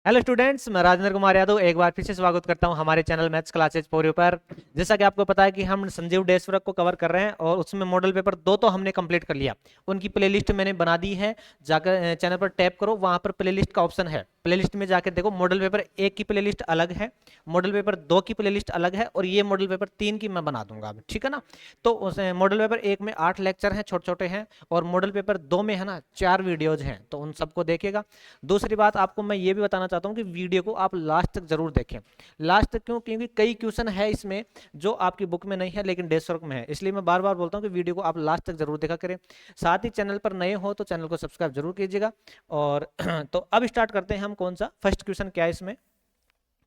Hello students, मैं राजेंद्र कुमार यादव एक बार फिर से स्वागत करता हूं हमारे channel maths classes for you पर। जैसा कि आपको पता है कि हम संजीव डेसवर्क को कवर कर रहे हैं और उसमें मॉडल पेपर 2 तो हमने कंप्लीट कर लिया। उनकी प्लेलिस्ट मैंने बना दी है, जाकर चैनल पर टैप करो, वहां पर प्लेलिस्ट का ऑप्शन है। प्लेलिस्ट में जाकर देखो, मॉडल पेपर 1 की प्लेलिस्ट अलग है, मॉडल पेपर 2 की प्लेलिस्ट अलग है और ये मॉडल पेपर 3 की मैं बना दूंगा, ठीक है ना। तो उस मॉडल पेपर 1 में 8 लेक्चर हैं, छोटे छोटे हैं, और मॉडल पेपर 2 में है ना 4 वीडियोज हैं, तो उन सबको देखेगा। दूसरी बात आपको मैं ये भी बताना चाहता हूँ कि वीडियो को आप लास्ट तक जरूर देखें। लास्ट तक क्यों? क्योंकि कई क्वेश्चन है इसमें जो आपकी बुक में नहीं है लेकिन डेस्क वर्क में है, इसलिए मैं बार बार बोलता हूँ कि वीडियो को आप लास्ट तक जरूर देखा करें। साथ ही चैनल पर नए हो तो चैनल को सब्सक्राइब जरूर कीजिएगा। और तो अब स्टार्ट करते हैं हम। कौन सा फर्स्ट क्वेश्चन क्या है इसमें?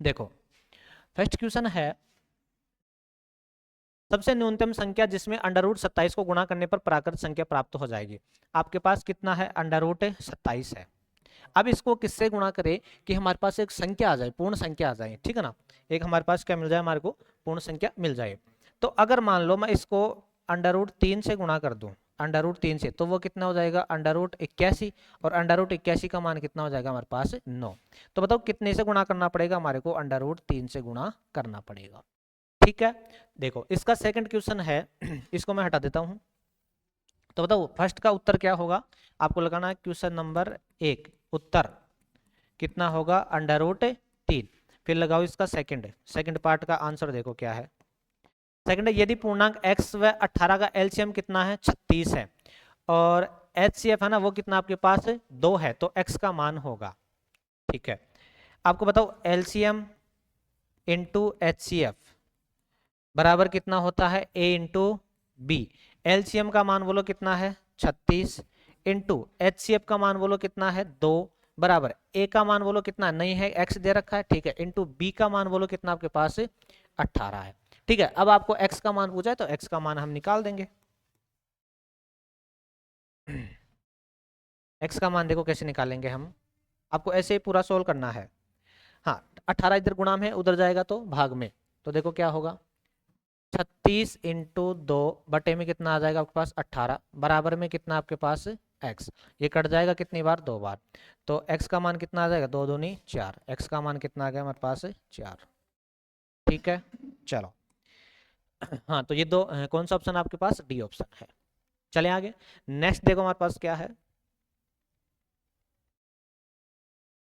देखो, फर्स्ट क्वेश्चन है, सबसे न्यूनतम संख्या जिसमें अंडर रूट 27 को गुणा करने पर प्राकृत संख्या प्राप्त हो जाएगी। आपके पास कितना है? अंडर रूट 27 है। अब इसको किससे गुणा करें कि हमारे पास एक संख्या आ जाए, पूर्ण संख्या आ जाए, ठीक है ना। एक हमारे पास क्या मिल जाए? हमारे को पूर्ण संख्या मिल जाए। तो अगर मान लो मैं इसको अंडर रूट 3 से गुणा कर दूं, अंडर रूट 3 से, तो वो कितना हो जाएगा? Under root 81। और अंडर रूट 81 का मान कितना हो जाएगा हमारे पास? 9। तो बताओ कितने से गुणा करना पड़ेगा हमारे को? अंडर रूट 3 से गुणा करना पड़ेगा, ठीक है। देखो, इसका सेकंड क्वेश्चन है, इसको मैं हटा देता हूं। तो बताओ फर्स्ट का उत्तर क्या होगा? आपको लगाना है क्वेश्चन नंबर 1 उत्तर कितना होगा? Under root 3। फिर लगाओ इसका सेकंड, सेकंड पार्ट का आंसर देखो क्या है। सेकंड है, यदि पूर्णांक x व 18 का एलसीएम कितना है? 36 है। और एचसीएफ है ना, वो कितना आपके पास? 2 है, तो x का मान होगा, ठीक है। आपको बताओ एलसीएम इंटू एचसीएफ बराबर कितना होता है? a into B. एलसीएम का मान बोलो कितना है? 36 इंटू एचसीएफ का मान बोलो कितना है? 2 बराबर a का मान बोलो कितना? नहीं है, x दे रखा है, ठीक है, इंटू b का मान बोलो कितना आपके पास? 18 है, ठीक है। अब आपको x का मान पूछा है तो x का मान हम निकाल देंगे। x का मान देखो कैसे निकालेंगे हम, आपको ऐसे ही पूरा सोल्व करना है। हाँ, 18 इधर गुणा में, उधर जाएगा तो भाग में। तो देखो क्या होगा, 36 इंटू 2 बटे में कितना आ जाएगा आपके पास? 18 बराबर में कितना आपके पास? x। ये कट जाएगा कितनी बार? 2 बार। तो x का मान कितना आ जाएगा? 2 दूनी 4। x का मान कितना आ गया हमारे पास? 4, ठीक है। चलो, हाँ, तो ये दो कौन सा ऑप्शन आपके पास? डी ऑप्शन है। चले आगे, नेक्स्ट देखो हमारे पास क्या है।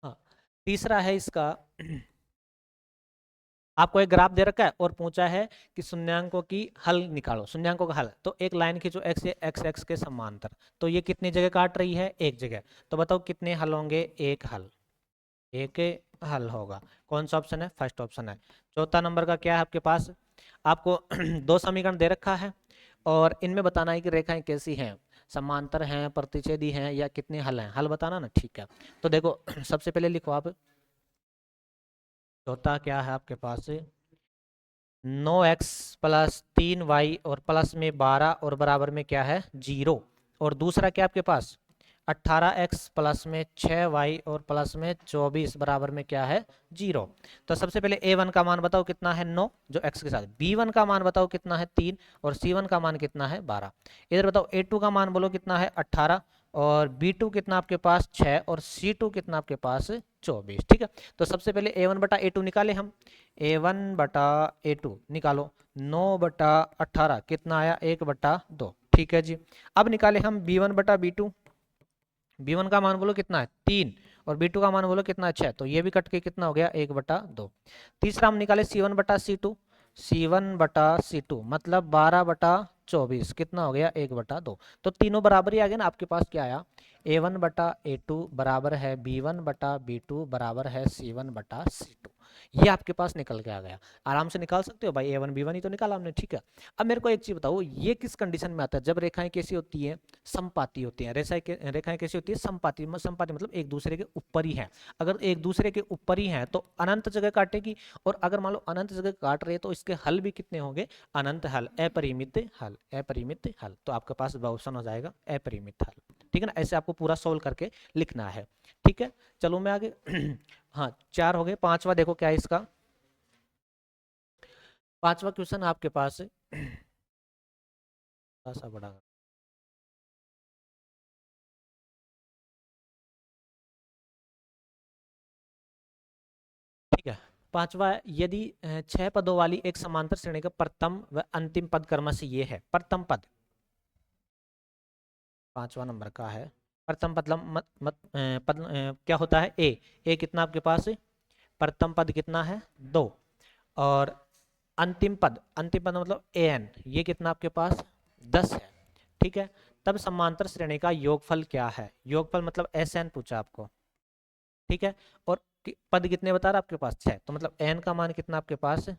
हाँ, तीसरा है इसका, आपको एक ग्राफ दे रखा है और पूछा है कि शून्यांकों की हल निकालो, शून्यांकों का हल। तो एक लाइन खींचो एक्स एक्स एक्स के समांतर। तो ये कितनी जगह काट रही है? एक जगह। तो बताओ कितने हल होंगे? एक हल, एक हल होगा। कौन सा ऑप्शन है? फर्स्ट ऑप्शन है। चौथा नंबर का क्या है आपके पास? आपको दो समीकरण दे रखा है और इनमें बताना है कि रेखाएं कैसी हैं, समांतर हैं, प्रतिच्छेदी हैं, या कितने हल हैं। हल बताना ना, ठीक है। तो देखो सबसे पहले लिखो आप, चौथा क्या है आपके पास? 9x प्लस 3y और प्लस में 12 और बराबर में क्या है? 0। और दूसरा क्या आपके पास? 18x प्लस में 6y और प्लस में 24 बराबर में क्या है? 0। तो सबसे पहले a1 का मान बताओ कितना है? 9 जो x के साथ। b1 का मान बताओ कितना है? 3। और c1 का मान कितना है? 12। इधर बताओ a2 का मान बोलो कितना है? 18। और b2 कितना आपके पास? 6। और c2 कितना आपके पास? 24, ठीक है। तो सबसे पहले a1 बटा a2 निकाले हम। a1 बटा a2 निकालो, 9/18 कितना आया? 1/2, ठीक है जी। अब निकाले हम b1 बटा b2। b1 का मान बोलो कितना है? 3। और b2 का मान बोलो कितना है? 6। तो ये भी कट के कितना हो गया? 1/2। तीसरा हम निकाले c1 बटा c2। c1 बटा c2 मतलब 12/24 कितना हो गया? 1/2। तो तीनों बराबर ही आ गए ना। आपके पास क्या आया? a1 बटा a2 बराबर है b1 बटा b2 बराबर है c1 बटा c2। ये आपके पास निकल के आ गया। आराम से निकाल सकते हो भाई, a1 b1 ही तो निकाला हमने, ठीक है। अब मेरे को एक चीज बताओ, ये किस कंडीशन में आता है? जब रेखाएं कैसी होती हैं? समपाती होती हैं। रेखाएं कैसी होती है? समपाती। समपाती मतलब एक दूसरे के ऊपर ही है। अगर एक दूसरे के ऊपर ही है तो अनंत जगह काटेगी। और अगर मान लो अनंत जगह काट रही है तो इसके हल भी कितने होंगे? अनंत हल, अपरिमित हल, अपरिमित हल। तो आपके पास ऑप्शन हो जाएगा अपरिमित हल, ठीक है ना। ऐसे आपको पूरा सोल्व करके लिखना है, ठीक है। चलो मैं आगे हाँ, 4 हो गए। पांचवा देखो क्या है इसका। पांचवा क्वेश्चन आपके पास सा बड़ा पांचवा, यदि 6 पदों वाली एक समांतर श्रेणी का प्रथम व अंतिम पद क्रमशः ये है। प्रथम पद 5वां नंबर का है। प्रथम पद क्या होता है? ए कितना आपके पास? प्रथम पद कितना है? 2। और अंतिम पद मतलब an, ये कितना आपके पास? 10 है। ठीक है, तब समांतर श्रेणी का योगफल क्या है? योगफल मतलब SN पूछा आपको। ठीक है, और पद कितने बता रहा आपके पास? 6, तो मतलब n का मान कितना आपके पास?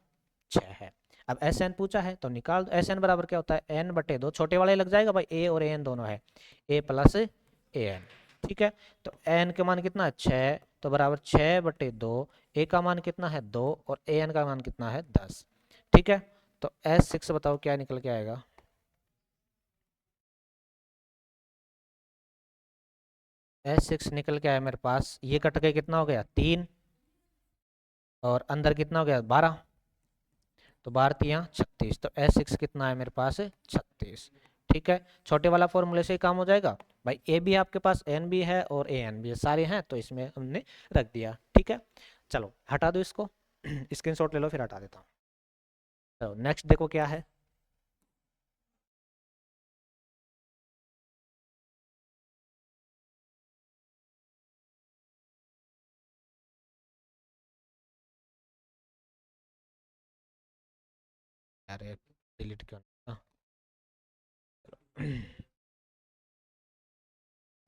6 है। अब SN पूछा है तो निकाल दो। SN बराबर क्या होता है? n/2, छोटे वाले लग जाएगा भाई, a और an दोनों है, a प्लस an। ठीक है, तो n का मान कितना है? 6, तो बराबर 6/2, a का मान कितना है? 2, और an का मान कितना है? 10। ठीक है, तो S6 बताओ क्या निकल के आएगा? S6 निकल के आया मेरे पास, ये कट के कितना हो गया? 3, और अंदर कितना हो गया? 12, तो 12×3 = 36, तो S6 कितना है मेरे पास? 36। ठीक है, छोटे वाला फॉर्मूले से ही काम हो जाएगा भाई। ए भी आपके पास, एन भी है और ए एन भी है, सारे हैं, तो इसमें हमने रख दिया। ठीक है, चलो हटा दो इसको। स्क्रीनशॉट ले लो, फिर हटा देता हूँ। तो नेक्स्ट देखो क्या है। अरे डिलीट क्यों? हाँ,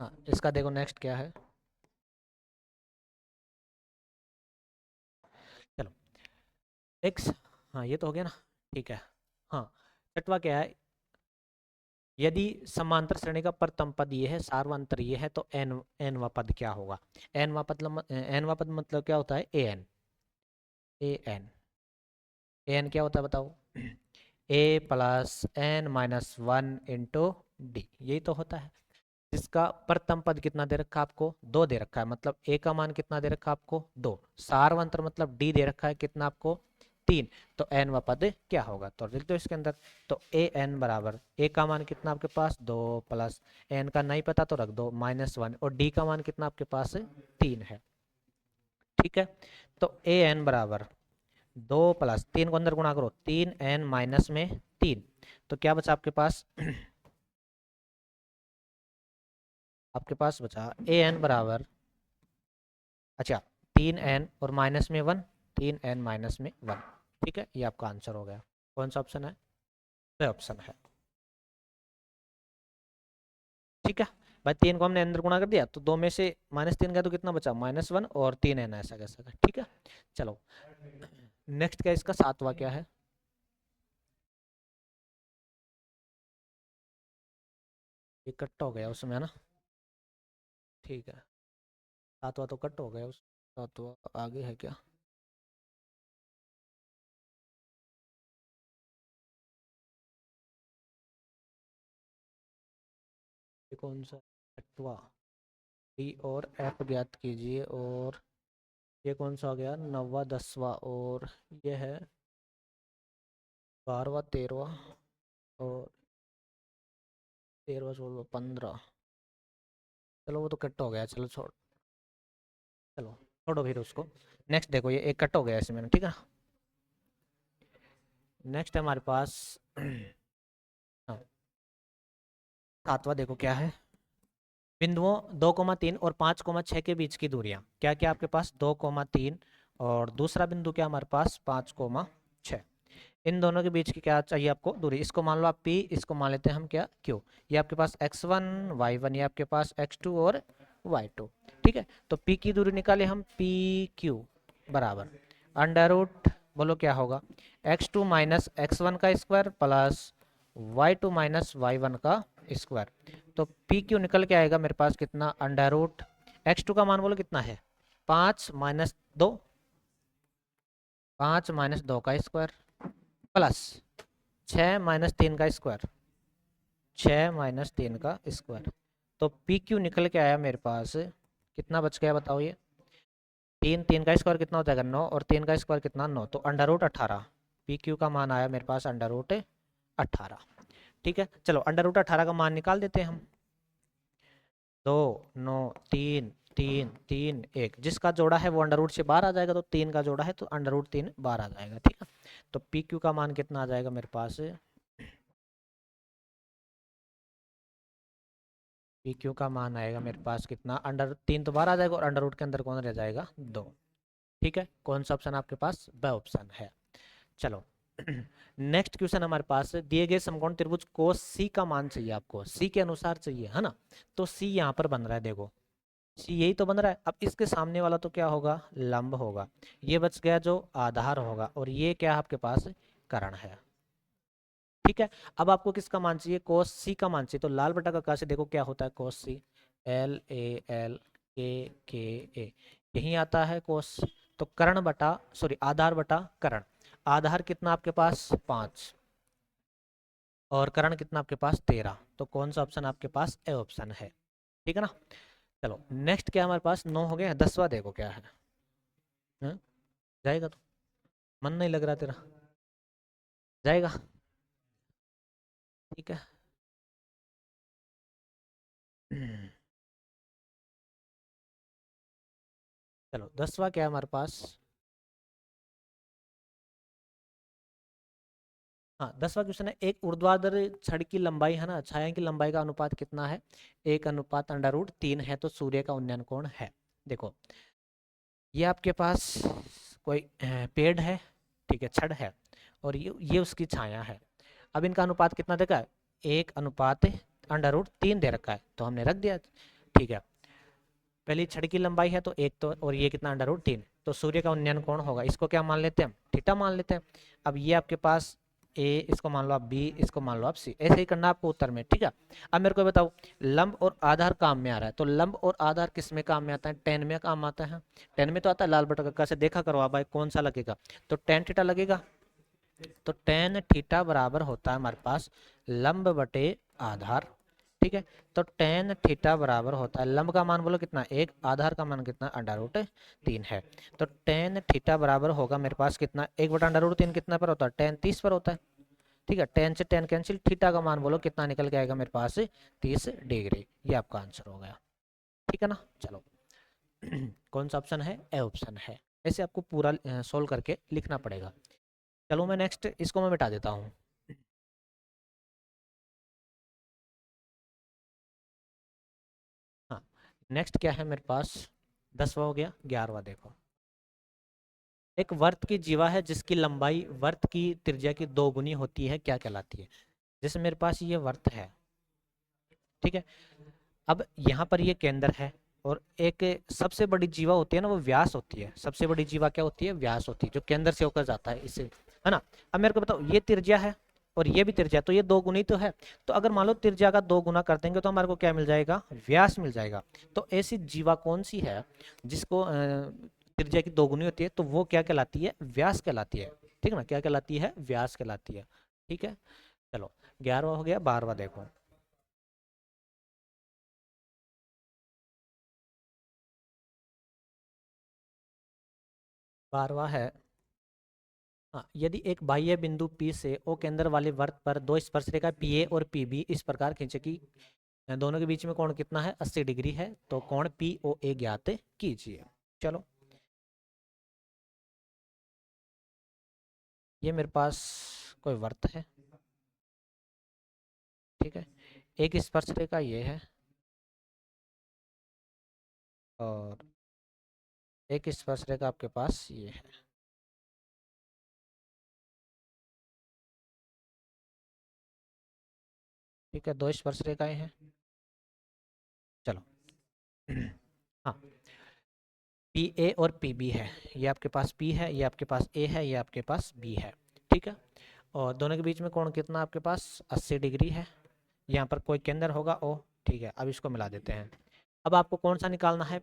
हाँ, इसका देखो नेक्स्ट क्या है। चलो एक्स, हाँ ये तो हो गया ना। ठीक है, हाँ, छठवा क्या है? यदि समांतर श्रेणी का प्रथम पद ये है, सार्वंतर ये है, तो एनवा पद क्या होगा? एनवा पद मतलब क्या होता है? ए एन क्या होता है बताओ? A+n-1 × D, यही तो होता है। जिसका प्रथम पद कितना दे रखा है आपको? 2 दे रखा है, मतलब a का मान कितना दे रखा है आपको? 2। सार्वंतर मतलब d दे रखा है कितना आपको? 3। तो n वा पद क्या होगा? तो लिख दो इसके अंदर। तो an बराबर, a का मान कितना आपके पास? 2, प्लस n का नहीं पता तो रख दो -1, और d का मान कितना आपके पास? 3 है। ठीक है, तो an बराबर 2 प्लस 3 को अंदर गुणा करो, 3n माइनस में 3, तो क्या बचा आपके पास? आपके पास बचा an बराबर, अच्छा 3n और माइनस में 1, 3n माइनस में 1। ठीक है, ये आपका आंसर हो गया। कौन सा ऑप्शन है? ये ऑप्शन है। ठीक है भाई, 3 को हमने अंदर गुणा कर दिया, तो 2 में से -3 का तो कितना बचा? -1, और 3n ऐसा कैसा। ठीक है, चलो नेक्स्ट क्या इसका? 7वां क्या है? ये कट हो गया उसमें है ना? ठीक है, 7वां तो कट हो गया उस, 7वां आगे है क्या? ये कौन सा? 8वां, डी और एफ ज्ञात कीजिए, और ये कौन सा आ गया? 9वां, 10वां, और ये है 12वां, 13वां, और 13वां, 14वां, 15। चलो वो तो कट हो गया, चलो छोड़, चलो छोड़ो फिर उसको। नेक्स्ट देखो, ये एक कट हो गया इसमें, ठीक है। नेक्स्ट है हमारे पास हाँ, 7वां देखो क्या है। बिंदुओं 2,3 और 5,6 के बीच की दूरियां क्या क्या आपके पास? 2,3, और दूसरा बिंदु क्या हमारे पास? 5,6। इन दोनों के बीच की क्या चाहिए आपको दूरी? इसको मान लो आप P, इसको मान लेते हैं हम क्या? Q। ये आपके पास x1 y1, ये आपके पास x2 और y2। ठीक है, तो P की दूरी निकाले हम, PQ बराबर अंडर रूट, बोलो क्या होगा? x2 माइनस x1 का square plus y2 minus y1 का स्क्वायर। तो PQ निकल के आएगा मेरे पास कितना? अंडर रूट x2 का मान बोलो कितना है? 5 - 2, 5 - 2 का स्क्वायर प्लस 6 - 3 का स्क्वायर, 6 - 3 का स्क्वायर। तो पी क्यू निकल के आया मेरे पास, कितना बच गया बताओ? ये 3 का स्क्वायर कितना हो जाएगा? 9, और 3 का स्क्वायर कितना? 9, तो अंडर रूट 18। पी क्यू का मान आया मेरे पास अंडर रूट 18। ठीक है, चलो अंडर रूट 18 का मान निकाल देते हैं हम। 2, 9, 3, तीन तीन एक, जिसका जोड़ा है वो अंडर रूट से बाहर आ जाएगा, तो तीन का जोड़ा है तो अंडर रूट तीन बाहर आ जाएगा, ठीक है। तो पी क्यू का मान कितना आ जाएगा मेरे पास, पी क्यू का मान आएगा मेरे पास कितना, अंडर तीन तो बाहर आ जाएगा और अंडर रूट के अंदर कौन रह जाएगा, दो, ठीक है। कौन सा ऑप्शन आपके पास, ब ऑप्शन है। चलो नेक्स्ट क्वेश्चन हमारे पास है, दिए गए समकोण त्रिभुज को सी का मान चाहिए, आपको सी के अनुसार चाहिए है ना। तो सी यहाँ पर बन रहा है, देखो सी यही तो बन रहा है। अब इसके सामने वाला तो क्या होगा, लंब होगा, ये बच गया जो आधार होगा, और ये क्या आपके पास कर्ण है, ठीक है। अब आपको किसका मान चाहिए, कोस सी का मान चाहिए। तो लाल बटा का से देखो क्या होता है, कोस सी, एल ए एल के ए, यही आता है कोस। तो कर्ण बटा सॉरी आधार बटा कर्ण, आधार कितना आपके पास 5 और कर्ण कितना आपके पास 13, तो कौन सा ऑप्शन आपके पास, ए ऑप्शन है, ठीक है ना। चलो नेक्स्ट क्या हमारे पास 9 हो गया, 10वां देखो क्या है, हाँ? जाएगा तो, मन नहीं लग रहा तेरा, जाएगा, ठीक है। चलो 10वां क्या है हमारे पास, हाँ 10वां क्वेश्चन है, एक ऊर्ध्वाधर छड़ की लंबाई है ना, छाया की लंबाई का अनुपात कितना है, 1:√3 है, तो सूर्य का उन्नयन कोण है। देखो ये आपके पास कोई पेड़ है, ठीक है, छड़ है, और ये उसकी छाया है। अब इनका अनुपात कितना देखा है, 1:3 दे रखा है, तो हमने रख दिया, ठीक है। पहली छड़ की लंबाई है तो एक, तो और ये कितना √3, तो सूर्य का उन्नयन कोण होगा, इसको क्या मान लेते हैं, थीटा मान लेते हैं। अब ये आपके पास ए, इसको मान लो आप बी, इसको मान लो आप सी, ऐसे ही करना आपको उत्तर में, ठीक है। अब मेरे को बताओ, लंब और आधार काम में आ रहा है, तो लंब और आधार किस में काम में आता है, टेन में काम आता है, टेन में तो आता है, लाल बटा कक्का से देखा करो आप भाई कौन सा लगेगा, तो टेन थीटा लगेगा। तो टेन थीटा बराबर होता है हमारे पास लंब बटे आधार, ठीक है। तो टेन थीटा बराबर होता है, लंब का मान बोलो कितना 1, आधार का मान कितना √3 है। तो टेन थीटा बराबर होगा मेरे पास कितना, 1/√3 कितना पर होता है, टेन 30 पर होता है, ठीक है। टेन से टेन कैंसिल, थीटा का मान बोलो कितना निकल के आएगा मेरे पास 30 डिग्री, ये आपका आंसर हो गया, ठीक है ना। चलो कौन सा ऑप्शन है, ए ऑप्शन है। ऐसे आपको पूरा सोल्व करके लिखना पड़ेगा। चलो मैं नेक्स्ट इसको मैं मिटा देता हूँ। हाँ नेक्स्ट क्या है मेरे पास, 10वां हो गया, 11वां देखो, एक वर्त की जीवा है जिसकी लंबाई वर्त की त्रिज्या की 2 गुनी होती है, क्या कहलाती है। जैसे मेरे पास ये वर्त है, ठीक है। अब यहाँ पर ये केंद्र है, और एक सबसे बड़ी जीवा होती है ना, वो व्यास होती है, सबसे बड़ी जीवा क्या होती है, व्यास होती है, जो केंद्र से होकर जाता है इसे, है ना। अब मेरे को बताओ ये त्रिज्या है और ये भी त्रिज्या, तो ये 2 गुनी तो है। तो अगर मान लो त्रिज्या का 2 गुना कर देंगे तो हमारे को क्या मिल जाएगा, व्यास मिल जाएगा। तो ऐसी जीवा कौन सी है जिसको त्रिज्या की 2 गुनी होती है, तो वो क्या कहलाती है, व्यास कहलाती है, ठीक है ना, क्या कहलाती है, व्यास कहलाती है, ठीक है। चलो 11वां हो गया, 12वां देखो, 12वां है, हाँ यदि एक बाह्य बिंदु P से O केंद्र वाले वृत्त पर दो स्पर्शरेखा PA और PB इस प्रकार खींचे कि दोनों के बीच में कोण कितना है, 80 डिग्री है, तो कोण POA ज्ञात कीजिए। चलो ये मेरे पास कोई वृत्त है, ठीक है, एक स्पर्शरेखा ये है और एक स्पर्शरेखा आपके पास ये है, ठीक है, दो स्पर्शरेखाएं हैं। चलो हाँ पी ए और पी बी है, ये आपके पास P है, ये आपके पास A है, ये आपके पास B है, ठीक है। और दोनों के बीच में कोण कितना आपके पास 80 डिग्री है, यहाँ पर कोई केंद्र होगा O, ठीक है। अब इसको मिला देते हैं। अब आपको कौन सा निकालना है,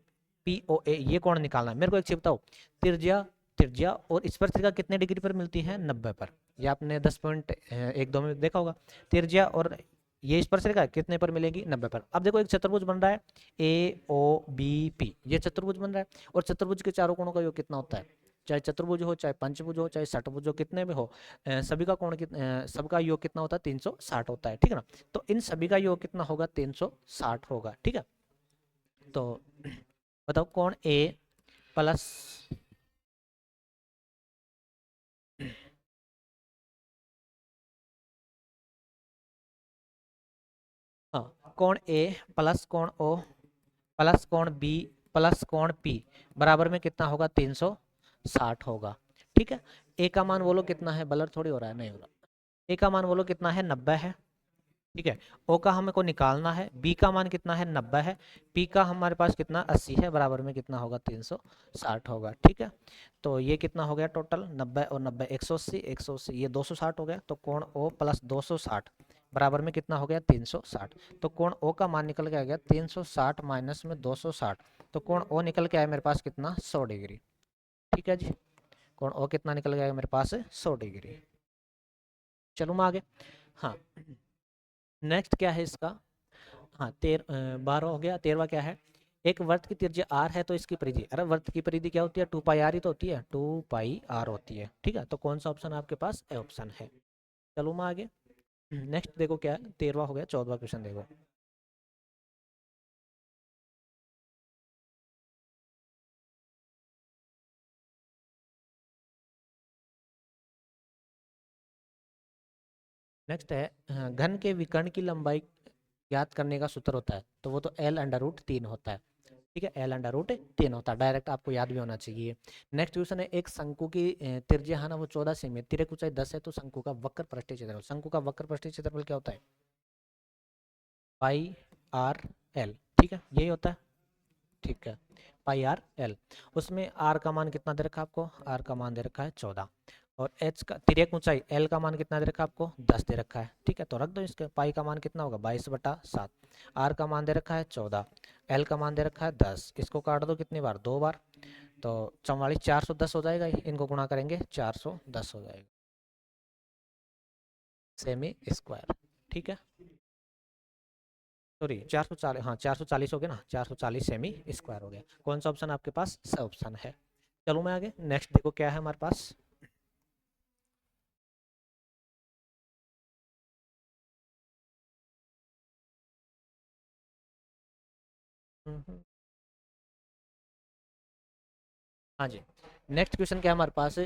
POA, ये कोण निकालना है। मेरे को एक चीज बताओ, त्रिज्या त्रिज्या और स्पर्शरेखा कितने डिग्री पर मिलती है, 90 पर, ये आपने 10.12 में देखा होगा। त्रिज्या और ये स्पर्शरेखा कितने पर मिलेगी, 90 पर। अब देखो एक चतुर्भुज बन रहा है AOBP, ये चतुर्भुज बन रहा है, और चतुर्भुज के चारों कोणों का योग कितना होता है, चाहे चतुर्भुज हो, चाहे पंचभुज हो, चाहे षटभुज हो, कितने भी हो, सभी का कोण सबका योग कितना होता है, 360 होता है, ठीक है ना। तो इन सभी का योग कितना होगा, 360 होगा, ठीक है। तो बताओ कोण ए प्लस हाँ, कोण ए प्लस कोण ओ प्लस कोण बी प्लस कोण पी बराबर में कितना होगा? 360 होगा। ठीक है, ए का मान बोलो कितना है? ब्लर थोड़ी हो रहा है, नहीं हो रहा। ए का मान बोलो कितना है? 90 है। ठीक है, ओ का हमको निकालना है, बी का मान कितना है? 90 है। पी का हमारे पास कितना? 80 है, बराबर में कितना होगा? 360 होगा। ठीक है, तो ये कितना हो गया टोटल? 90 और 90 180, 180 ये 260 हो गया। तो कोण ओ प्लस 260 बराबर में कितना हो गया? 360। तो कोण ओ का मान निकल के आ गया 360 माइनस में 260। तो कोण ओ निकल के आया मेरे पास कितना? 100 डिग्री। ठीक है जी, कोण ओ कितना निकल गया मेरे पास? 100 डिग्री। चलो मैं आगे। हाँ, नेक्स्ट क्या है इसका? हाँ 12 हो गया। 13वां क्या है? एक वृत्त की त्रिज्या r है तो इसकी परिधि, अरे वृत्त की परिधि क्या होती है? 2 पाई r ही तो होती है, 2 पाई r होती है। ठीक है, तो कौन सा ऑप्शन आपके पास? ए ऑप्शन है। चलो मैं आगे। नेक्स्ट देखो क्या है? 13वां हो गया। 14वां क्वेश्चन देखो। नेक्स्ट है घन के विकर्ण की लंबाई ज्ञात करने का सूत्र होता है, तो वो तो L√3 होता है। ठीक है, L√3 होता है, डायरेक्ट आपको याद भी होना चाहिए। नेक्स्ट क्वेश्चन है एक शंकु की त्रिज्या है ना वो 14 सेमी, तिर्यक ऊंचाई 10 है, तो शंकु का वक्र पृष्ठीय क्षेत्रफल, शंकु का वक्र पृष्ठीय क्षेत्रफल क्या होता है? πr/l। ठीक है, यही होता है। ठीक है, πr/l। उसमें r का मान कितना दे रखा है आपको? r का मान दे रखा है 14। और h का तिर्यक ऊंचाई l का मान कितना दे रखा है आपको? 10 दे रखा है। ठीक है, तो रख दो इसके। पाई का मान कितना होगा? 22/7। r का मान दे रखा है 14, l का मान दे रखा है 10। इसको काट दो कितनी बार? 2 बार। तो 44 410 हो जाएगा, इनको गुणा करेंगे 410 हो जाएगा सेमी स्क्वायर। ठीक है, सॉरी 440, हाँ 440 हो गया ना, 440 सेमी स्क्वायर हो गया। कौन सा ऑप्शन आपके पास? स ऑप्शन है। चलो मैं आगे। नेक्स्ट देखो क्या है हमारे पास। हम्म, हाँ जी, नेक्स्ट क्वेश्चन क्या है हमारे पास?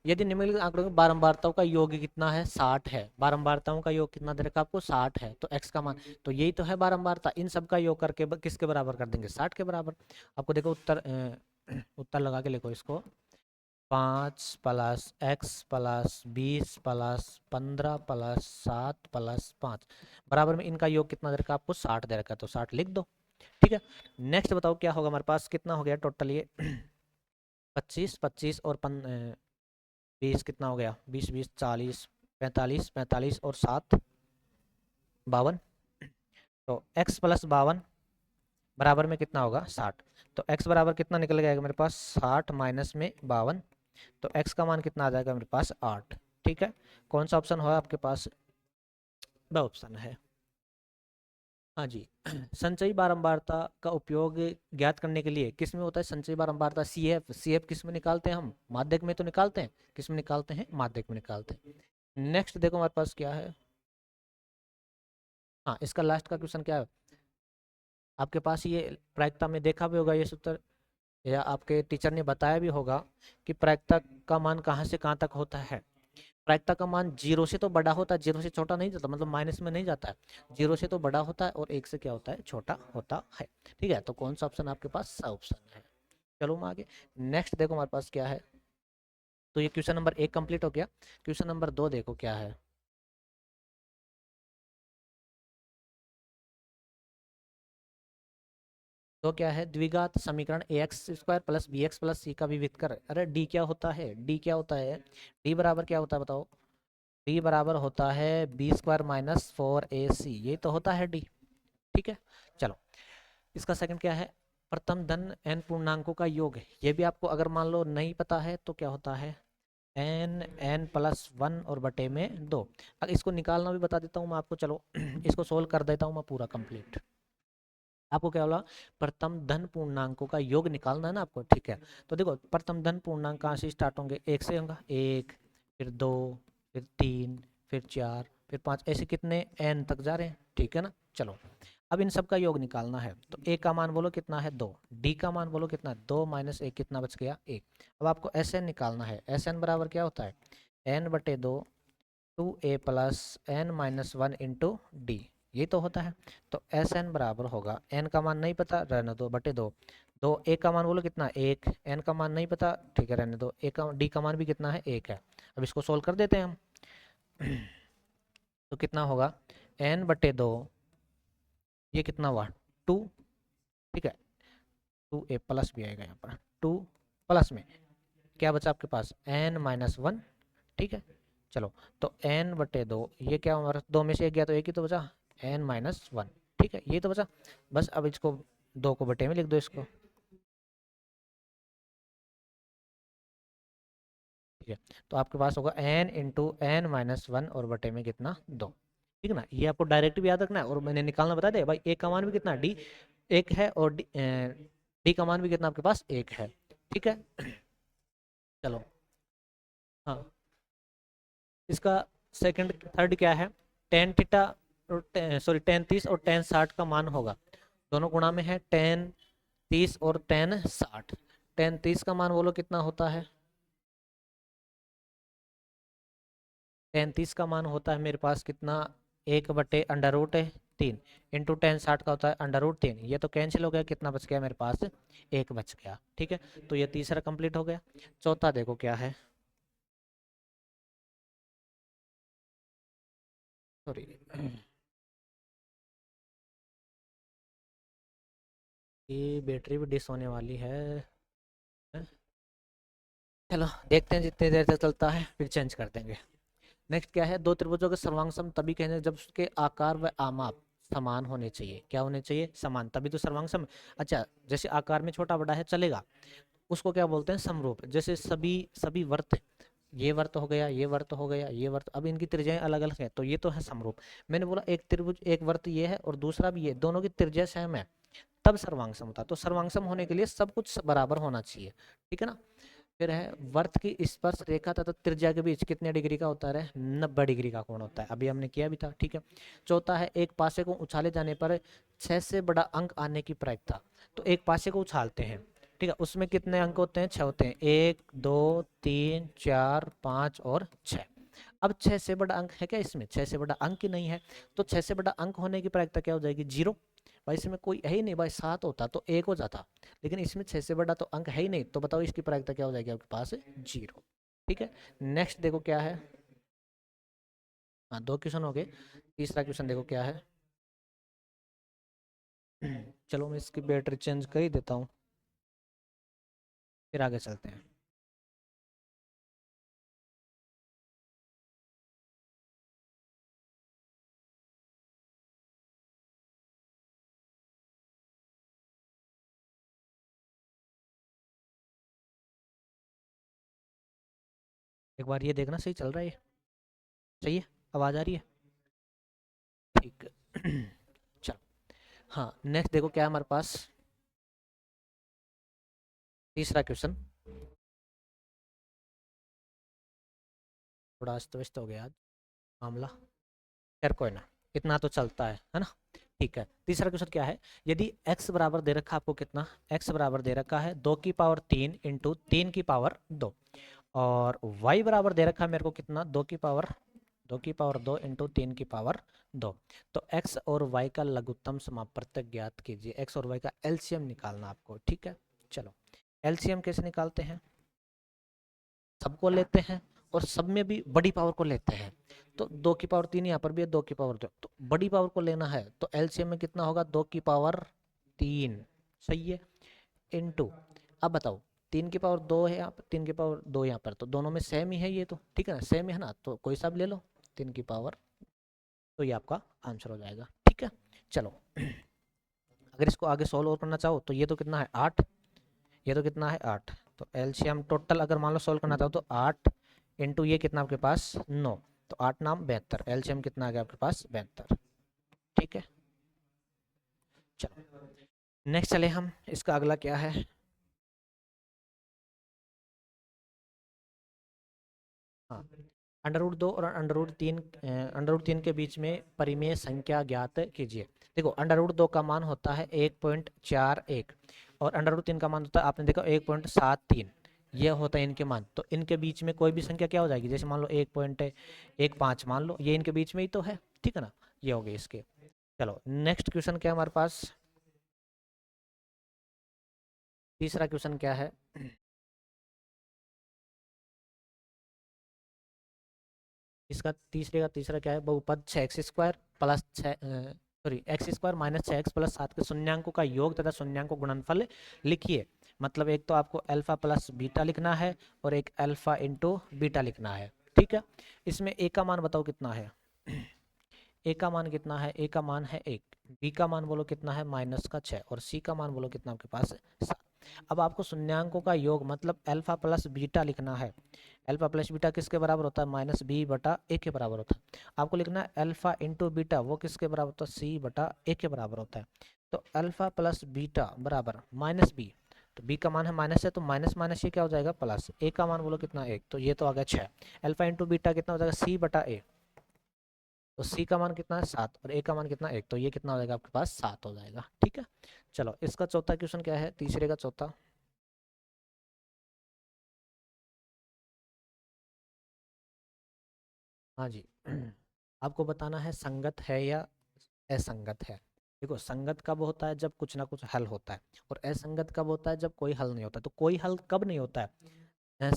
यदि निम्नलिखित आंकड़ों में बारंबारताओं का योग कितना है? 60 है। बारंबारताओं का योग कितना दे रखा आपको? 60 है। तो x का मान, तो यही तो है बारंबारता, इन सब का योग करके किसके बराबर कर देंगे? 60 के बराबर। आपको देखो उत्तर उत्तर लगा के लिखो इसको। 5 + x + 20 + 15 + 7 + 5 बराबर में इनका योग कितना दे रखा आपको? 60 दे रखा है, तो 60 लिख दो। ठीक है, नेक्स्ट बताओ क्या होगा हमारे पास? कितना हो गया टोटल ये? 25 25 और 20 कितना हो गया? 20 20 40 45 45 और 7 52। तो x + 52 बराबर में कितना होगा? 60। तो x बराबर कितना निकल जाएगा मेरे पास? 60 माइनस में 52। तो x का मान कितना आ जाएगा मेरे पास? 8। ठीक है, कौन सा ऑप्शन होगा आपके पास? ब ऑप्शन है। हाँ जी संचयी बारंबारता का उपयोग ज्ञात करने के लिए किस में होता है? संचयी बारंबारता सी एफ किस में निकालते हैं हम? माध्यक में तो निकालते हैं। किस में निकालते हैं? माध्यक में निकालते हैं। नेक्स्ट देखो हमारे पास क्या है। हाँ, इसका लास्ट का क्वेश्चन क्या है आपके पास? ये प्रायिकता में देखा भी होगा ये सूत्र, या आपके टीचर ने बताया भी होगा कि प्रायिकता का मान कहाँ से कहाँ तक होता है। प्रायिकता का मान 0 से तो बड़ा होता है, 0 से छोटा नहीं जाता, मतलब माइनस में नहीं जाता है। 0 से तो बड़ा होता है और 1 से क्या होता है? छोटा होता है। ठीक है, तो कौन सा ऑप्शन आपके पास? सा ऑप्शन है। चलो मैं आगे। नेक्स्ट देखो हमारे पास क्या है। तो ये क्वेश्चन नंबर 1 कंप्लीट हो गया। क्वेश्चन नंबर 2 देखो क्या है। तो क्या है? द्विघात समीकरण ax² + bx + c का विविध कर। अरे डी क्या होता है? डी क्या होता है? डी बराबर क्या होता है बताओ? डी बराबर होता है b² - 4ac, ये तो होता है डी। ठीक है, चलो इसका सेकंड क्या है? प्रथम धन n पूर्णांकों का योग है। ये भी आपको अगर मान लो नहीं पता है तो क्या होता है? n+1 और बटे में 2। अब इसको निकालना भी बता देता हूँ मैं आपको। चलो इसको सोल्व कर देता हूँ मैं पूरा कंप्लीट। आपको क्या बोला? प्रथम धन पूर्णांकों का योग निकालना है ना आपको। ठीक है, तो देखो प्रथम धन पूर्णांक कहाँ से स्टार्ट होंगे? 1 से होगा, 1 फिर 2 फिर 3 फिर 4 फिर 5, ऐसे कितने n तक जा रहे हैं। ठीक है ना, चलो अब इन सब का योग निकालना है, तो a का मान बोलो कितना है 2, d का मान बोलो कितना है 2 माइनस 1 कितना बच गया 1। अब आपको Sn निकालना है, Sn बराबर क्या होता है n/2 2a plus n minus 1 into D, ये तो होता है। तो Sn बराबर होगा, n का मान नहीं पता रहने दो बटे 2, दो a का मान बोलो कितना 1, n का मान नहीं पता ठीक है रहने दो, a का d का मान भी कितना है 1 है। अब इसको सोल्व कर देते हैं हम तो कितना होगा n/2, ये कितना हुआ 2, ठीक है 2a प्लस भी आएगा यहाँ पर, 2 प्लस में क्या बचा आपके पास n माइनस 1, ठीक है। चलो तो n/2, ये क्या हमारा 2 में से एक गया तो एक ही तो बचा n माइनस 1, ठीक है ये तो बचा बस। अब इसको 2 को बटे में लिख दो इसको, ठीक है। तो आपके पास होगा n इंटू n माइनस 1 और बटे में कितना 2, ठीक है ना। ये आपको डायरेक्ट भी याद रखना है और मैंने निकालना बता दे भाई, a का मान भी कितना d 1 है और d का मान भी कितना आपके पास 1 है, ठीक है। चलो हाँ, इसका सेकंड थर्ड क्या है, टेन थीटा और सॉरी टेन 30 और टेन 60 का मान होगा, दोनों गुणा में है, टेन 30 और टेन 60। टेन 30 का मान बोलो कितना होता है, टेन 30 का मान होता है मेरे पास कितना 1/√3 इंटू टेन 60 का होता है √3, ये तो कैंसिल हो गया, कितना बच गया मेरे पास 1 बच गया, ठीक है। तो ये तीसरा कंप्लीट हो गया। चौथा देखो क्या है, सॉरी ये बैटरी भी डिस होने वाली है। चलो देखते हैं जितनी देर तक चलता है फिर चेंज कर देंगे। नेक्स्ट क्या है, दो त्रिभुजों के सर्वांग सम तभी कहते जब उसके आकार व आमाप समान होने चाहिए, क्या होने चाहिए समान, तभी तो सर्वांग सम। अच्छा जैसे आकार में छोटा बड़ा है चलेगा, उसको क्या बोलते हैं समरूप। जैसे सभी सभी वर्त, ये वर्त हो गया, ये वर्त हो गया, ये वर्त, अब इनकी त्रिज्याएं अलग अलग है तो ये तो है समरूप। मैंने बोला एक त्रिभुज एक वर्त ये है और दूसरा भी ये, दोनों की त्रिज्या सेम है तब सर्वांग सम होता है। तो सर्वांग सम होने के लिए सब कुछ बराबर होना चाहिए, ठीक है ना। फिर है वर्त की स्पर्श रेखा तथा त्रिज्या के बीच कितने डिग्री का होता है 90 डिग्री का कोण होता है, अभी हमने किया भी था, ठीक है। चौथा है एक पासे को उछाले जाने पर 6 से बड़ा अंक आने की प्रायिकता। तो एक पासे को उछालते हैं, ठीक है, उसमें कितने अंक होते हैं 6 होते हैं, 1 2 3 4 5 और 6। अब 6 से बड़ा अंक है क्या, इसमें 6 से बड़ा अंक ही नहीं है, तो 6 से बड़ा अंक होने की प्रायिकता क्या हो जाएगी 0। भाई इसमें कोई है ही नहीं, भाई 7 होता तो 1 हो जाता, लेकिन इसमें 6 से बड़ा तो अंक है ही नहीं, तो बताओ इसकी प्रायिकता क्या हो जाएगी आपके पास 0, ठीक है। नेक्स्ट देखो क्या है, हाँ 2 क्वेश्चन हो गए, तीसरा क्वेश्चन देखो क्या है चलो मैं इसकी बैटरी चेंज कर ही देता हूँ फिर आगे चलते हैं। एक बार ये देखना सही चल रहा है, सही है, आवाज़ आ रही है, ठीक चलो। हाँ नेक्स्ट देखो क्या है हमारे पास, तीसरा क्वेश्चन, थोड़ा अस्त व्यस्त हो गया आज मामला, खैर कोई ना, इतना तो चलता है ना। ठीक है, तीसरा क्वेश्चन क्या है, यदि x बराबर दे रखा आपको कितना, x बराबर दे रखा है 2 की पावर 3 इंटू 3 की पावर 2, और y बराबर दे रखा है मेरे को कितना 2 की पावर 2 इंटू 3 की पावर 2। तो x और y का लघुत्तम समापवर्तक ज्ञात कीजिए, x और y का एलसीएम निकालना आपको, ठीक है। चलो एलसीएम कैसे निकालते हैं, सबको लेते हैं और सब में भी बड़ी पावर को लेते हैं। तो 2 की पावर 3 यहाँ पर भी है, 2 की पावर 2, तो बड़ी पावर को लेना है तो एलसीएम में कितना होगा 2 की पावर 3, सही है, इनटू, अब बताओ 3 की पावर 2 है यहाँ पर, 3 की पावर 2 यहाँ पर, तो दोनों में सेम ही है ये तो, ठीक है ना, सेम है ना, तो कोई सा भी ले लो 3 की पावर, तो ये आपका आंसर हो जाएगा, ठीक है। चलो अगर इसको आगे सोल्व और करना चाहो तो ये तो कितना है 8, ये तो कितना है 8, तो एलसीएम टोटल अगर मान लो सोल्व करना चाहो तो 8 इंटू ये कितना आपके पास 9, तो 8 नाम 72, एलसीएम कितना आ गया आपके पास 72, ठीक है। चलो नेक्स्ट चले हम, इसका अगला क्या है, हाँ √2 और √3 के बीच में परिमेय संख्या ज्ञात कीजिए। देखो √2 का मान होता है 1.41 और √3 का मान होता है, आपने देखा, 1.73। ये होता है इनके मान। तो इनके बीच में कोई भी संख्या क्या हो जाएगी, जैसे मान लो 1.15 मान लो, ये इनके बीच में ही तो है, ठीक है ना, ये हो गए इसके। चलो नेक्स्ट क्वेश्चन क्या है हमारे पास, तीसरा क्वेश्चन क्या है। इसका तीसरा क्या है, बहुपद 6x² प्लस 6x² - 6x + 7 के शून्यांकों का योग तथा शून्यांकों का गुणनफल लिखिए। मतलब एक तो आपको अल्फा प्लस बीटा लिखना है और एक अल्फा इंटू बीटा लिखना है, ठीक है। इसमें ए का मान बताओ कितना है, ए का मान कितना है, ए का मान है 1, बी का मान बोलो कितना है -6 और सी का मान बोलो कितना आपके पास है 7। अब आपको शून्यांकों का योग मतलब अल्फा प्लस बीटा लिखना है। अल्फा प्लस बीटा किसके बराबर होता है, -b/a के बराबर होता है। आपको लिखना है अल्फा इंटू बीटा, वो किसके बराबर होता है, c/a के बराबर होता है। तो अल्फा प्लस बीटा बराबर -b, तो b का मान है माइनस है, तो माइनस माइनस ये क्या हो जाएगा प्लस, a का मान बोलो कितना 1, तो ये तो आ गया 6। अल्फा इंटू बीटा कितना हो जाएगा c/a, तो c का मान कितना है 7 और a का मान कितना 1, तो ये कितना हो जाएगा आपके पास 7 हो जाएगा, ठीक है। चलो इसका चौथा क्वेश्चन क्या है, तीसरे का चौथा। हाँ जी आपको बताना है संगत है या असंगत है। देखो संगत कब होता है, जब कुछ ना कुछ हल होता है, और असंगत कब होता है, जब कोई हल नहीं होता। तो कोई हल कब नहीं होता है,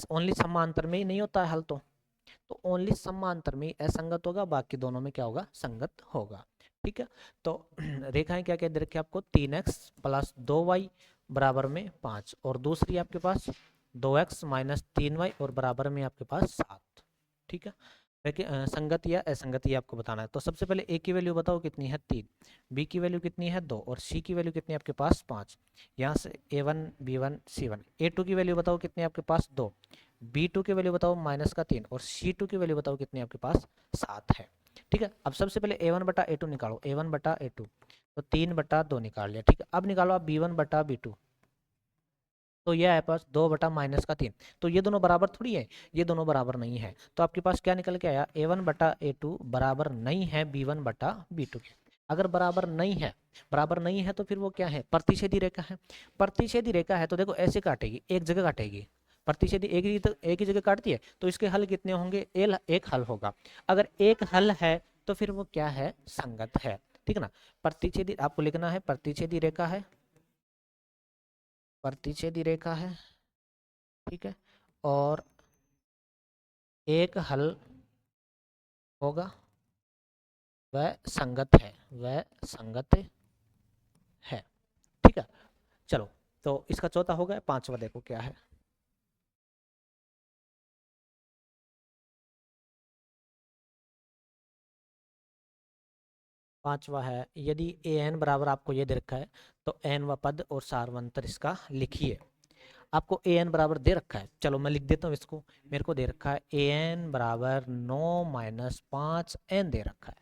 ओनली समांतर में ही नहीं होता है हल। तो ओनली समांतर में ही असंगत होगा, बाकी दोनों में क्या होगा, संगत होगा, ठीक है। तो रेखाएं क्या क्या दे रखी है आपको, 3x + 2y बराबर में 5 और दूसरी आपके पास 2x - 3y और बराबर में आपके पास 7, ठीक है। देखिए संगत या असंगत ये आपको बताना है। तो सबसे पहले ए की वैल्यू बताओ कितनी है 3, बी की वैल्यू कितनी है 2 और सी की वैल्यू कितनी है आपके पास 5। यहाँ से a1 b1 c1, a2 की वैल्यू बताओ कितनी है आपके पास 2, b2 की वैल्यू बताओ -3 और c2 की वैल्यू बताओ कितनी है आपके पास 7 है, ठीक है। अब सबसे पहले a1/a2 निकालो, a1/a2 तो 3/2 निकाल लिया, ठीक है। अब निकालो आप b1/b2, तो यह है पास 2/-3, तो ये दोनों बराबर थोड़ी है, ये दोनों बराबर नहीं है। तो आपके पास क्या निकल के आया, a1/a2 बराबर नहीं है b1/b2 के। अगर बराबर नहीं है, बराबर नहीं है तो फिर वो क्या है, प्रतिच्छेदी रेखा है। प्रतिच्छेदी रेखा है तो देखो ऐसे काटेगी, एक जगह काटेगी, प्रतिच्छेदी एक ही जगह काटती है, तो इसके हल कितने होंगे, एक हल होगा। अगर एक हल है तो फिर वो क्या है, संगत है, ठीक है ना। प्रतिच्छेदी आपको लिखना है, प्रतिच्छेदी रेखा है, प्रतिच्छेदी रेखा है, ठीक है, और एक हल होगा, वह संगत है, वह संगत है, ठीक है। चलो तो इसका चौथा हो गया, पांचवा देखो क्या है। पांचवा है, यदि ए एन बराबर आपको ये दे रखा है तो एन व पद और सारवंतर इसका लिखिए। आपको ए एन बराबर दे रखा है, चलो मैं लिख देता हूँ इसको। मेरे को दे रखा है ए एन बराबर 9 - 5 n दे रखा है।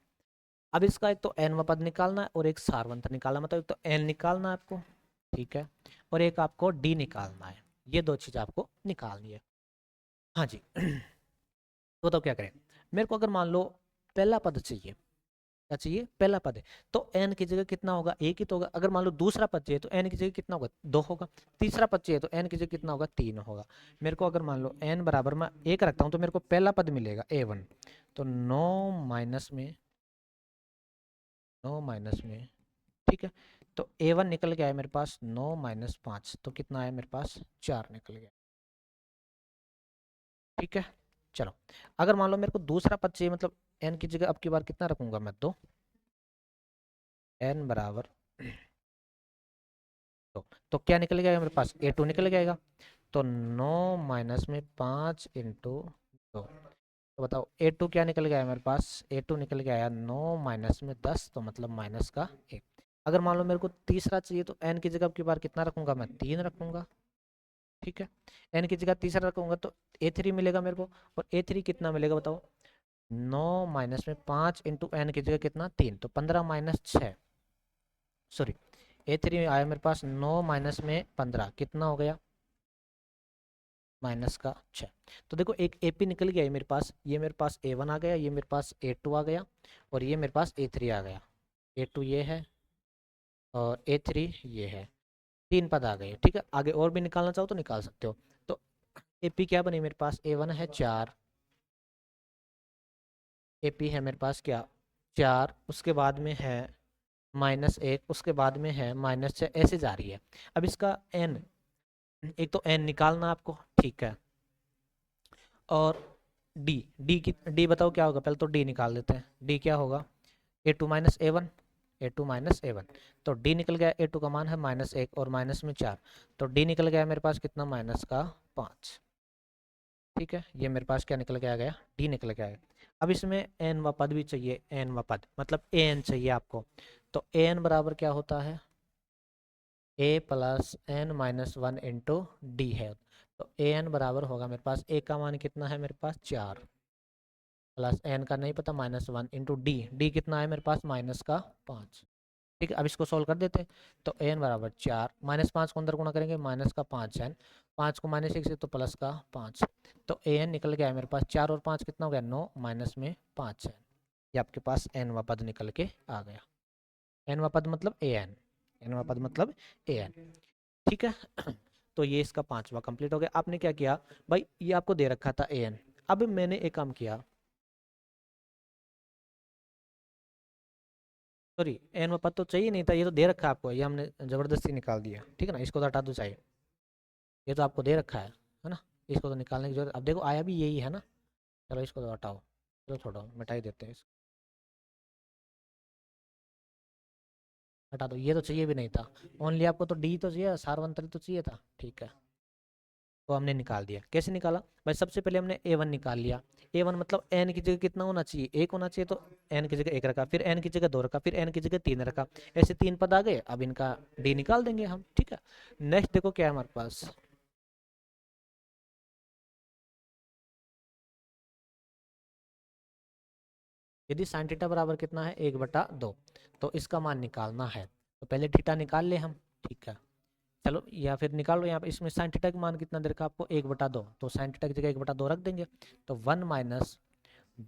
अब इसका एक तो एन व पद निकालना है और एक सारवंतर निकालना, मतलब एक तो एन निकालना है आपको, ठीक है, और एक आपको डी निकालना है। ये दो चीज आपको निकालनी है, हाँ जी तो क्या करें, मेरे को अगर मान लो पहला पद चाहिए, क्या चाहिए, पहला पद है, तो n की जगह कितना होगा, एक ही तो होगा। अगर मान लो दूसरा पद चाहिए तो n की जगह कितना होगा, 2 होगा। तीसरा पद चाहिए तो n की जगह कितना होगा, 3 होगा। मेरे को अगर मान लो n बराबर मैं 1 रखता हूँ तो मेरे को पहला पद मिलेगा a1, तो 9 - में ठीक है। तो a1 निकल गया है मेरे पास 9 - 5, तो कितना है मेरे पास 4 निकल गया, ठीक है। चलो अगर मान लो मेरे को दूसरा पद चाहिए, मतलब n की जगह अब की बार कितना रखूंगा मैं, 2, n बराबर तो क्या निकल जाएगा मेरे पास, a2 निकल जाएगा। तो 9 - 5 इंटू 2, तो बताओ a2 क्या निकल गया है मेरे पास, a2 निकल गया है 9 - 10, तो मतलब माइनस का 1। अगर मान लो मेरे को तीसरा चाहिए तो n की जगह अब की बार कितना रखूंगा मैं, 3 रखूंगा, ठीक है। n की जगह तीसरा रखूंगा तो a3 मिलेगा मेरे को, और a3 कितना मिलेगा बताओ, 9 - 5 इंटू एन की जगह कितना 3, तो 15 - 6, सॉरी a3 आया मेरे पास 9 - 15 कितना हो गया, -6। तो देखो एक AP निकल गया है मेरे पास, ये मेरे पास A1 आ गया, ये मेरे पास A2 आ गया और ये मेरे पास A3 आ गया। A2 ये है और A3 ये है। 3 पद आ गए, ठीक है। आगे और भी निकालना चाहो तो निकाल सकते हो। तो AP क्या बनी मेरे पास, A1 है 4, AP है मेरे पास क्या 4, उसके बाद में है -1, उसके बाद में है -6, ऐसे जा रही है। अब इसका n, एक तो n निकालना आपको, ठीक है। और d बताओ क्या होगा, पहले तो d निकाल लेते हैं। d क्या होगा, A2 - A1, तो d निकल गया। A2 का मान है -1 और माइनस में 4, तो d निकल गया मेरे पास कितना, -5। ठीक है, ये मेरे पास क्या निकल के आ गया, d निकल के आ गया। अब इसमें n व पद भी चाहिए, n व पद मतलब an चाहिए आपको। तो an बराबर क्या होता है, a plus n minus 1 into D है। तो an बराबर होगा मेरे पास, a का मान कितना है मेरे पास 4, प्लस n का नहीं पता -1 इंटू डी कितना है मेरे पास -5। ठीक है, अब इसको सोल्व कर देते हैं। तो an बराबर 4, -5 को अंदर गुणा करेंगे, माइनस का 5n, 5 को -1 से तो प्लस का 5। तो an निकल गया है मेरे पास 4 और 5 कितना हो गया 9, माइनस में 5n। ये आपके पास n वा पद निकल के आ गया। n वा पद मतलब an, n वा पद मतलब an। ठीक है तो ये इसका 5वां कंप्लीट हो गया। आपने क्या किया भाई, ये आपको दे रखा था an। अब मैंने एक काम किया, सॉरी एन में पद तो चाहिए नहीं था, ये तो दे रखा है आपको, ये हमने जबरदस्ती निकाल दिया। ठीक है ना, इसको तो हटा दो चाहिए, ये तो आपको दे रखा है ना। इसको तो निकालने की जरूरत, अब देखो आया भी यही है ना। चलो इसको तो हटाओ, चलो छोड़ो मिटाई देते हैं इसको, हटा दो। ये तो चाहिए भी नहीं था, ओनली आपको तो डी तो चाहिए, सार्वंतरी तो चाहिए था। ठीक है, तो हमने निकाल दिया। कैसे निकाला भाई, सबसे पहले हमने A1 निकाल लिया। A1 मतलब n की जगह कितना होना चाहिए, 1 होना चाहिए, तो n की जगह 1 रखा, फिर n की जगह 2 रखा, फिर n की जगह 3 रखा। ऐसे 3 पद आ गए, अब इनका d निकाल देंगे हम। ठीक है, नेक्स्ट देखो क्या है हमारे पास, यदि साइन थीटा बराबर कितना है 1/2, तो इसका मान निकालना है। तो पहले थीटा निकाल ले हम, ठीक है। चलो या फिर निकालो, यहाँ पे इसमें साइन थीटा का मान कितना दे रखा आपको 1/2, तो साइन थीटा की जगह 1/2 रख देंगे। तो 1 माइनस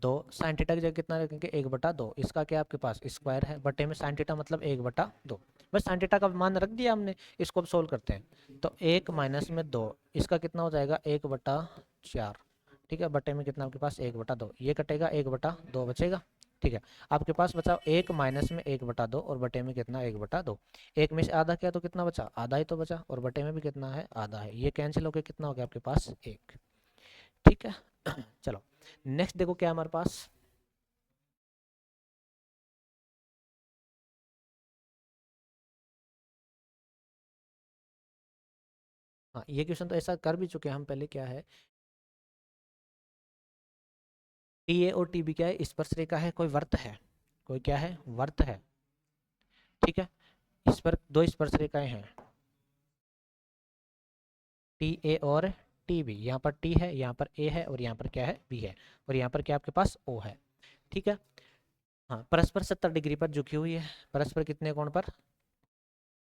2, साइन थीटा की जगह कितना रखेंगे 1/2, इसका क्या आपके पास स्क्वायर है, बटे में साइन थीटा मतलब 1/2। बस साइन थीटा का मान रख दिया हमने, इसको अब सोल्व करते हैं। तो 1 माइनस में 2, इसका कितना हो जाएगा 1/4। ठीक है, बटे में कितना आपके पास 1/2, ये कटेगा 1/2 बचेगा। ठीक है, आपके पास बचा 1 माइनस में 1/2 और बटे में कितना 1/2। एक में से आधा किया तो कितना बचा, आधा ही तो बचा, और बटे में भी कितना है आधा है, ये कैंसिल होकर कितना हो गया आपके पास 1। ठीक है चलो नेक्स्ट देखो क्या है हमारे पास, हाँ ये क्वेश्चन तो ऐसा कर भी चुके हैं हम पहले। क्या है, टी ए और टी बी क्या है, स्पर्श रेखा है, कोई वर्त है, कोई क्या है वर्त है। ठीक है, इस पर दो स्पर्श रेखाएं हैं, टी ए और टी बी। यहाँ पर टी है, यहाँ पर ए है, और यहाँ पर क्या है बी है, और यहाँ पर क्या आपके पास ओ है। ठीक है, हाँ परस्पर 70 डिग्री पर झुकी हुई है, परस्पर कितने कोण पर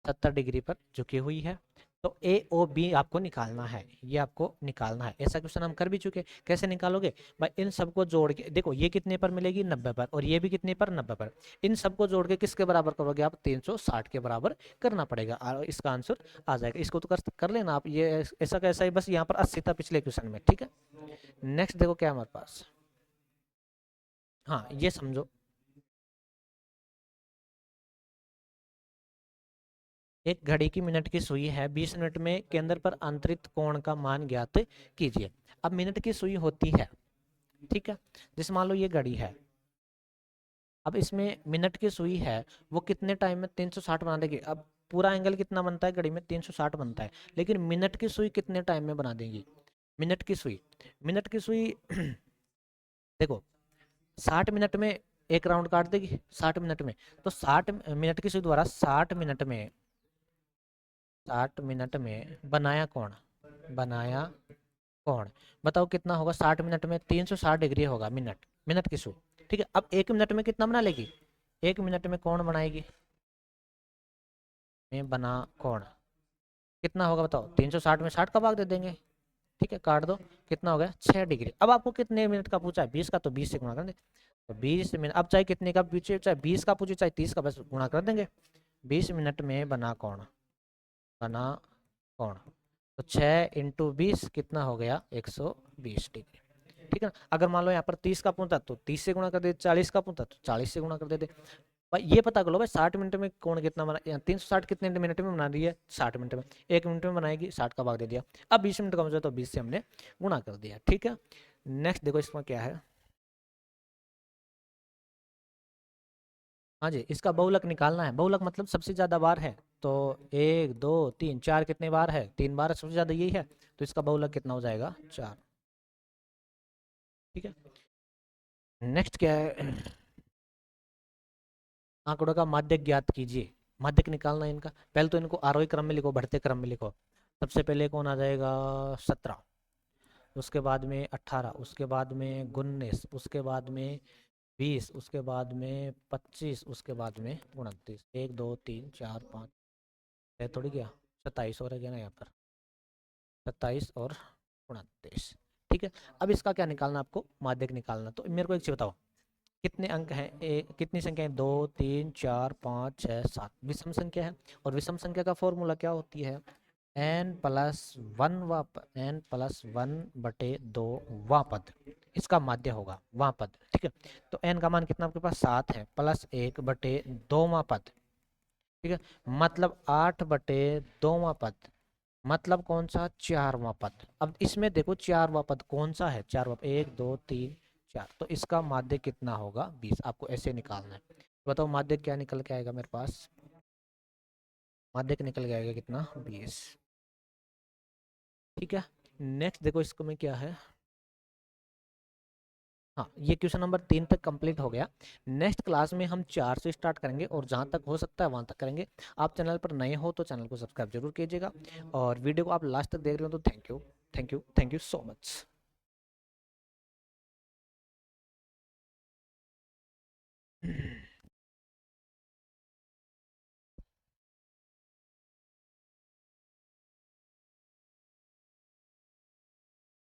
70 डिग्री पर झुकी हुई है। तो ए ओ बी आपको निकालना है, ये आपको निकालना है। ऐसा क्वेश्चन हम कर भी चुके। कैसे निकालोगे भाई, इन सबको जोड़ के देखो, ये कितने पर मिलेगी 90 पर, और ये भी कितने पर 90 पर। इन सबको जोड़ के किसके बराबर करोगे आप, 360 के बराबर करना पड़ेगा, और इसका आंसर आ जाएगा। इसको तो कर लेना आप, ये ऐसा कैसा ही, बस यहाँ पर 80 था पिछले क्वेश्चन में। ठीक है, नेक्स्ट देखो क्या हमारे पास, हाँ ये समझो, एक घड़ी की मिनट की सुई है, 20 मिनट में केंद्र पर अंतरित कोण का मान ज्ञात कीजिए। अब मिनट की सुई होती है, ठीक है, जैसे मान लो ये घड़ी है, अब इसमें मिनट की सुई है, वो कितने टाइम में 360 बना देगी। अब पूरा एंगल कितना बनता है घड़ी में 360 बनता है, लेकिन मिनट की सुई कितने टाइम में बना देगी। मिनट की सुई, मिनट की सुई देखो 60 मिनट में एक राउंड काट देगी, 60 मिनट में। तो 60 मिनट की सुई द्वारा 60 मिनट में बनाया कौन, बनाया कौन, बताओ कितना होगा 60 मिनट में, 360 डिग्री होगा मिनट, मिनट की सुई। ठीक है, अब एक मिनट में कितना बना लेगी, एक मिनट में कौन बनाएगी, में बना कौन कितना होगा बताओ, 360 में 60 का भाग दे देंगे। ठीक है, काट दो, कितना हो गया 6 डिग्री। अब आपको कितने मिनट का पूछा है 20 का, तो 20 से गुणा कर दे। तो 20 मिनट, अब चाहे कितने का पूछे, चाहे 20 का पूछे चाहे 30 का, बस गुणा कर देंगे। 20 मिनट में बना कौन? बना कौन? तो 6 इंटू 20 कितना हो गया? 120 डिग्री। ठीक है ना। अगर मान लो यहाँ पर 30 का पूछता तो 30 से गुणा कर देते, 40 का पूछता तो 40 से गुणा कर देते। भाई ये पता कर लो भाई 60 मिनट में कौन कितना बना, 360 कितने मिनट में बना रही है? 60 मिनट में। 1 मिनट में बनाएगी, 60 का भाग दे दिया। अब 20 मिनट का मुझे तो 20 से हमने गुणा कर दिया। ठीक है, नेक्स्ट देखो इसमें क्या है। हाँ जी, इसका बहुलक निकालना है। बहुलक मतलब सबसे ज्यादा बार है, तो 1 2 3 4 कितने बार है? 3 बार, सबसे ज्यादा यही है, तो इसका बहुलक कितना हो जाएगा? 4। ठीक है, नेक्स्ट क्या है। आंकड़ों का माध्यक ज्ञात कीजिए। माध्यक निकालना है इनका। पहले तो इनको आरोही क्रम में लिखो, बढ़ते क्रम में लिखो। सबसे पहले कौन आ जाएगा? 17, उसके बाद में 18, उसके बाद में 19, उसके बाद में 20, उसके बाद में 25, उसके बाद में 29। 1 2 3 4 5 है थोड़ी गया, 27 हो गया ना यहाँ पर, 27 और 29। ठीक है, अब इसका क्या निकालना आपको? माध्यक निकालना। तो मेरे को एक चीज बताओ, कितने अंक हैं? कितनी संख्या है? 2 3 4 5 6 7, विषम संख्या है। और विषम संख्या का फॉर्मूला क्या होती है? n+1/n+1/2 पद, इसका माध्य होगा वहाँ पद। ठीक है, तो n का मान कितना आपके पास? 7 है, +1/2 पद। ठीक है, मतलब 8/2 पद, मतलब कौन सा? 4वां पद। अब इसमें देखो 4वां पद कौन सा है? 4वां, 1 2 3 4, तो इसका माध्य कितना होगा? 20। आपको ऐसे निकालना है। बताओ माध्य क्या निकल के आएगा मेरे पास? माध्य निकल के आएगा कितना? 20। ठीक है, नेक्स्ट देखो इसको में क्या है। हाँ, ये क्वेश्चन नंबर 3 तक कंप्लीट हो गया। नेक्स्ट क्लास में हम 4 से स्टार्ट करेंगे और जहाँ तक हो सकता है वहाँ तक करेंगे। आप चैनल पर नए हो तो चैनल को सब्सक्राइब जरूर कीजिएगा, और वीडियो को आप लास्ट तक देख रहे हो तो thank you, thank you, thank you so much.